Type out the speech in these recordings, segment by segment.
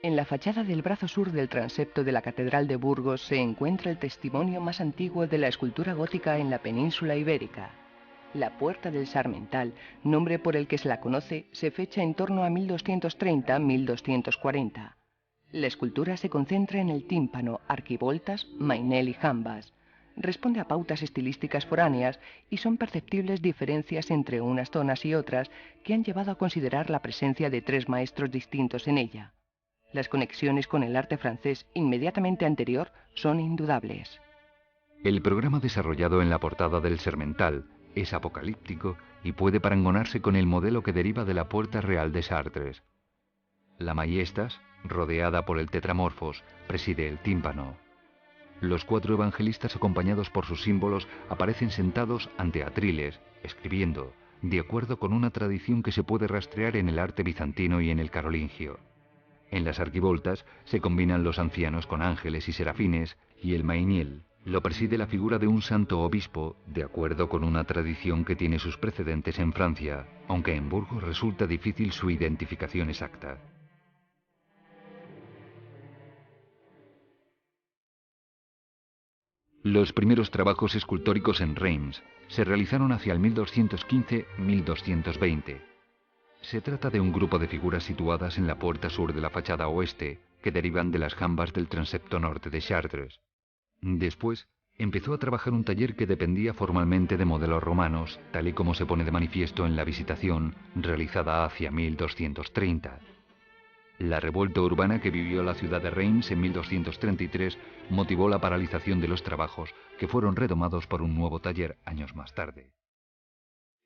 En la fachada del brazo sur del transepto de la Catedral de Burgos se encuentra el testimonio más antiguo de la escultura gótica en la península ibérica. La Puerta del Sarmental, nombre por el que se la conoce, se fecha en torno a 1230-1240. La escultura se concentra en el tímpano, arquivoltas, mainel y jambas. Responde a pautas estilísticas foráneas y son perceptibles diferencias entre unas zonas y otras que han llevado a considerar la presencia de 3 maestros distintos en ella. Las conexiones con el arte francés inmediatamente anterior son indudables. El programa desarrollado en la portada del Sermental es apocalíptico y puede parangonarse con el modelo que deriva de la Puerta Real de Chartres. La Maiestas, rodeada por el Tetramorfos, preside el tímpano. Los 4 evangelistas, acompañados por sus símbolos, aparecen sentados ante atriles, escribiendo, de acuerdo con una tradición que se puede rastrear en el arte bizantino y en el carolingio. En las arquivoltas se combinan los ancianos con ángeles y serafines, y el mainiel lo preside la figura de un santo obispo, de acuerdo con una tradición que tiene sus precedentes en Francia, aunque en Burgos resulta difícil su identificación exacta. Los primeros trabajos escultóricos en Reims se realizaron hacia el 1215-1220. Se trata de un grupo de figuras situadas en la puerta sur de la fachada oeste, que derivan de las jambas del transepto norte de Chartres. Después, empezó a trabajar un taller que dependía formalmente de modelos romanos, tal y como se pone de manifiesto en la visitación realizada hacia 1230. La revuelta urbana que vivió la ciudad de Reims en 1233 motivó la paralización de los trabajos, que fueron retomados por un nuevo taller años más tarde.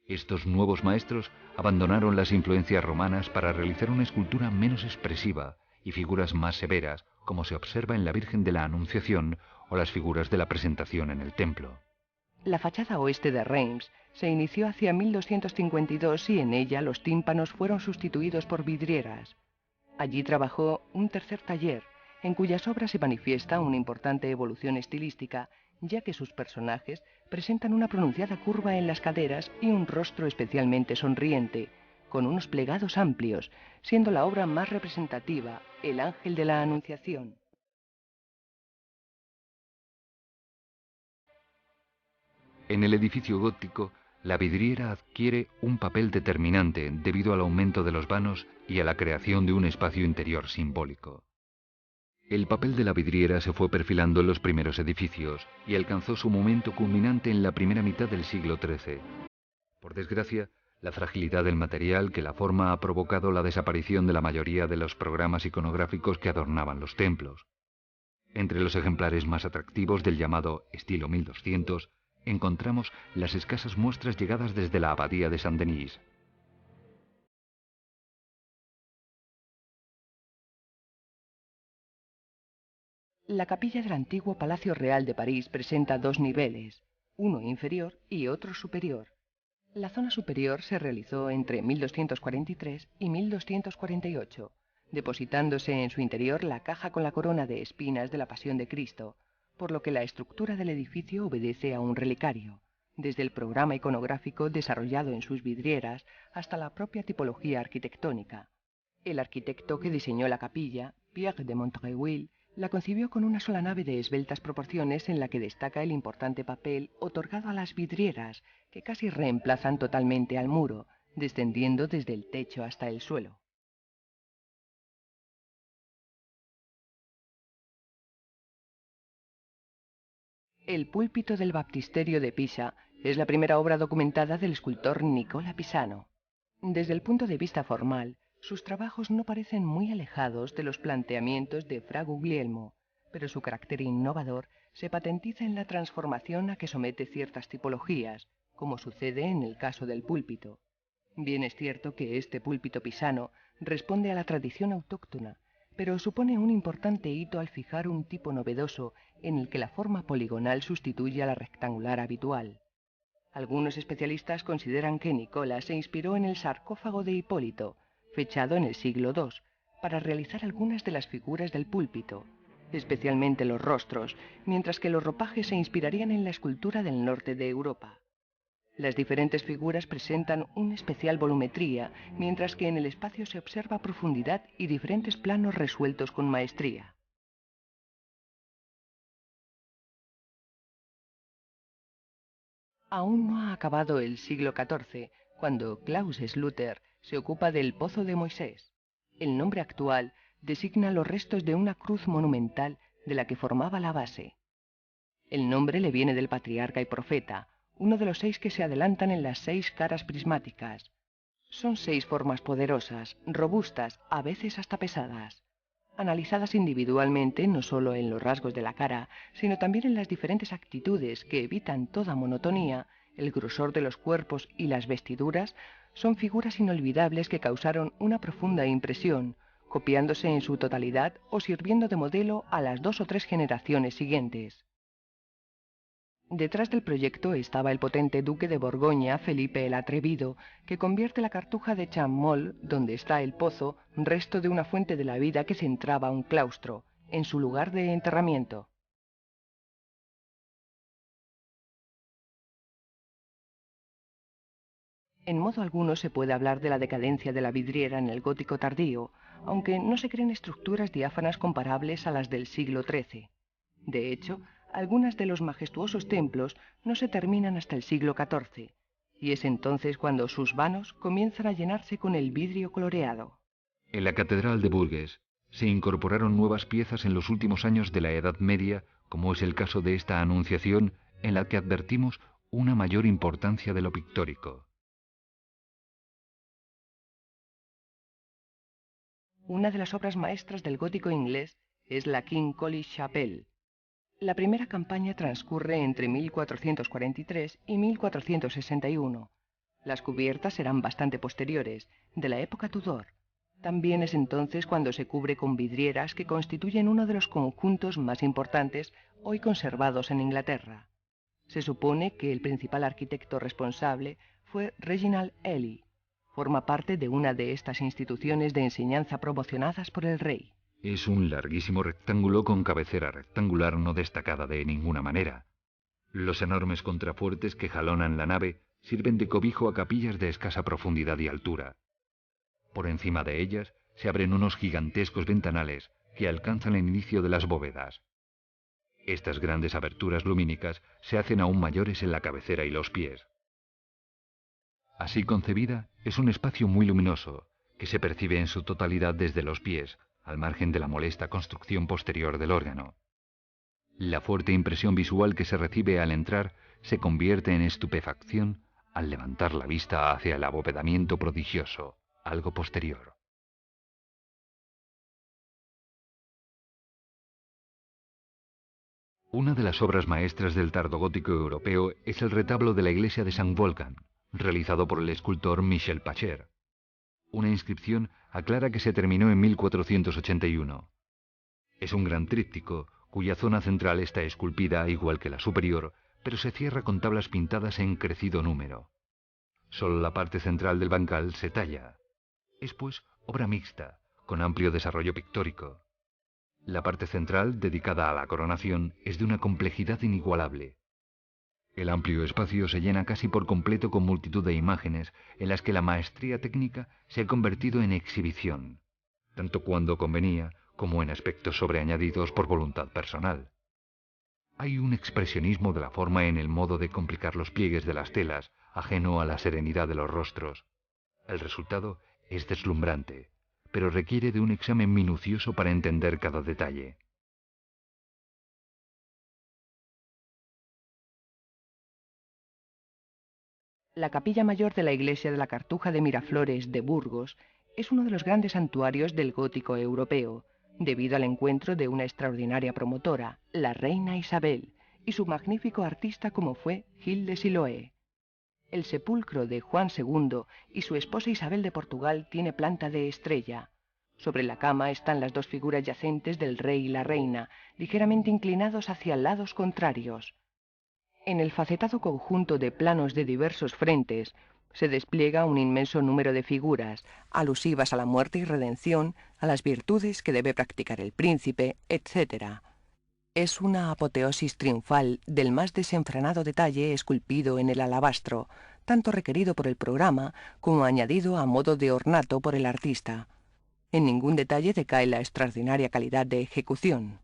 Estos nuevos maestros abandonaron las influencias romanas para realizar una escultura menos expresiva y figuras más severas, como se observa en la Virgen de la Anunciación o las figuras de la Presentación en el templo. La fachada oeste de Reims se inició hacia 1252 y en ella los tímpanos fueron sustituidos por vidrieras. Allí trabajó un tercer taller, en cuyas obras se manifiesta una importante evolución estilística, ya que sus personajes presentan una pronunciada curva en las caderas y un rostro especialmente sonriente, con unos plegados amplios, siendo la obra más representativa el Ángel de la Anunciación. En el edificio gótico, la vidriera adquiere un papel determinante debido al aumento de los vanos y a la creación de un espacio interior simbólico. El papel de la vidriera se fue perfilando en los primeros edificios y alcanzó su momento culminante en la primera mitad del siglo XIII. Por desgracia, la fragilidad del material que la forma ha provocado la desaparición de la mayoría de los programas iconográficos que adornaban los templos. Entre los ejemplares más atractivos del llamado estilo 1200, encontramos las escasas muestras llegadas desde la abadía de Saint-Denis. La capilla del antiguo Palacio Real de París presenta 2 niveles, uno inferior y otro superior. La zona superior se realizó entre 1243 y 1248, depositándose en su interior la caja con la corona de espinas de la Pasión de Cristo, por lo que la estructura del edificio obedece a un relicario, desde el programa iconográfico desarrollado en sus vidrieras hasta la propia tipología arquitectónica. El arquitecto que diseñó la capilla, Pierre de Montreuil, la concibió con una sola nave de esbeltas proporciones en la que destaca el importante papel otorgado a las vidrieras, que casi reemplazan totalmente al muro, descendiendo desde el techo hasta el suelo. El púlpito del baptisterio de Pisa es la primera obra documentada del escultor Nicola Pisano. Desde el punto de vista formal, sus trabajos no parecen muy alejados de los planteamientos de Fra Guglielmo, pero su carácter innovador se patentiza en la transformación a que somete ciertas tipologías, como sucede en el caso del púlpito. Bien es cierto que este púlpito pisano responde a la tradición autóctona, pero supone un importante hito al fijar un tipo novedoso en el que la forma poligonal sustituye a la rectangular habitual. Algunos especialistas consideran que Nicola se inspiró en el sarcófago de Hipólito, fechado en el siglo II, para realizar algunas de las figuras del púlpito, especialmente los rostros, mientras que los ropajes se inspirarían en la escultura del norte de Europa. Las diferentes figuras presentan una especial volumetría, mientras que en el espacio se observa profundidad y diferentes planos resueltos con maestría. Aún no ha acabado el siglo XIV, cuando Klaus Schluter se ocupa del Pozo de Moisés. El nombre actual designa los restos de una cruz monumental de la que formaba la base. El nombre le viene del patriarca y profeta, uno de los 6 que se adelantan en las 6 caras prismáticas. Son 6 formas poderosas, robustas, a veces hasta pesadas. Analizadas individualmente, no solo en los rasgos de la cara, sino también en las diferentes actitudes que evitan toda monotonía, el grosor de los cuerpos y las vestiduras, son figuras inolvidables que causaron una profunda impresión, copiándose en su totalidad o sirviendo de modelo a las 2 o 3 generaciones siguientes. Detrás del proyecto estaba el potente duque de Borgoña, Felipe el Atrevido, que convierte la cartuja de Champmol, donde está el pozo, resto de una fuente de la vida que centraba un claustro, en su lugar de enterramiento. En modo alguno se puede hablar de la decadencia de la vidriera en el gótico tardío, aunque no se creen estructuras diáfanas comparables a las del siglo XIII. De hecho, algunas de los majestuosos templos no se terminan hasta el siglo XIV, y es entonces cuando sus vanos comienzan a llenarse con el vidrio coloreado. En la Catedral de Bourges se incorporaron nuevas piezas en los últimos años de la Edad Media, como es el caso de esta Anunciación, en la que advertimos una mayor importancia de lo pictórico. Una de las obras maestras del gótico inglés es la King College Chapel. La primera campaña transcurre entre 1443 y 1461. Las cubiertas serán bastante posteriores, de la época Tudor. También es entonces cuando se cubre con vidrieras que constituyen uno de los conjuntos más importantes hoy conservados en Inglaterra. Se supone que el principal arquitecto responsable fue Reginald Ely. Forma parte de una de estas instituciones de enseñanza promocionadas por el rey. Es un larguísimo rectángulo con cabecera rectangular no destacada de ninguna manera. Los enormes contrafuertes que jalonan la nave sirven de cobijo a capillas de escasa profundidad y altura. Por encima de ellas se abren unos gigantescos ventanales que alcanzan el inicio de las bóvedas. Estas grandes aberturas lumínicas se hacen aún mayores en la cabecera y los pies. Así concebida, es un espacio muy luminoso, que se percibe en su totalidad desde los pies, al margen de la molesta construcción posterior del órgano. La fuerte impresión visual que se recibe al entrar se convierte en estupefacción al levantar la vista hacia el abovedamiento prodigioso, algo posterior. Una de las obras maestras del tardogótico europeo es el retablo de la iglesia de San Wolfgang, realizado por el escultor Michel Pacher. Una inscripción aclara que se terminó en 1481. Es un gran tríptico, cuya zona central está esculpida igual que la superior, pero se cierra con tablas pintadas en crecido número. Solo la parte central del bancal se talla. Es, pues, obra mixta, con amplio desarrollo pictórico. La parte central, dedicada a la coronación, es de una complejidad inigualable. El amplio espacio se llena casi por completo con multitud de imágenes en las que la maestría técnica se ha convertido en exhibición, tanto cuando convenía como en aspectos sobreañadidos por voluntad personal. Hay un expresionismo de la forma en el modo de complicar los pliegues de las telas, ajeno a la serenidad de los rostros. El resultado es deslumbrante, pero requiere de un examen minucioso para entender cada detalle. La capilla mayor de la iglesia de la Cartuja de Miraflores de Burgos es uno de los grandes santuarios del gótico europeo, debido al encuentro de una extraordinaria promotora, la reina Isabel, y su magnífico artista como fue Gil de Siloé. El sepulcro de Juan II y su esposa Isabel de Portugal tiene planta de estrella. Sobre la cama están las 2 figuras yacentes del rey y la reina, ligeramente inclinados hacia lados contrarios. En el facetado conjunto de planos de diversos frentes se despliega un inmenso número de figuras, alusivas a la muerte y redención, a las virtudes que debe practicar el príncipe, etc. Es una apoteosis triunfal del más desenfrenado detalle esculpido en el alabastro, tanto requerido por el programa como añadido a modo de ornato por el artista. En ningún detalle decae la extraordinaria calidad de ejecución.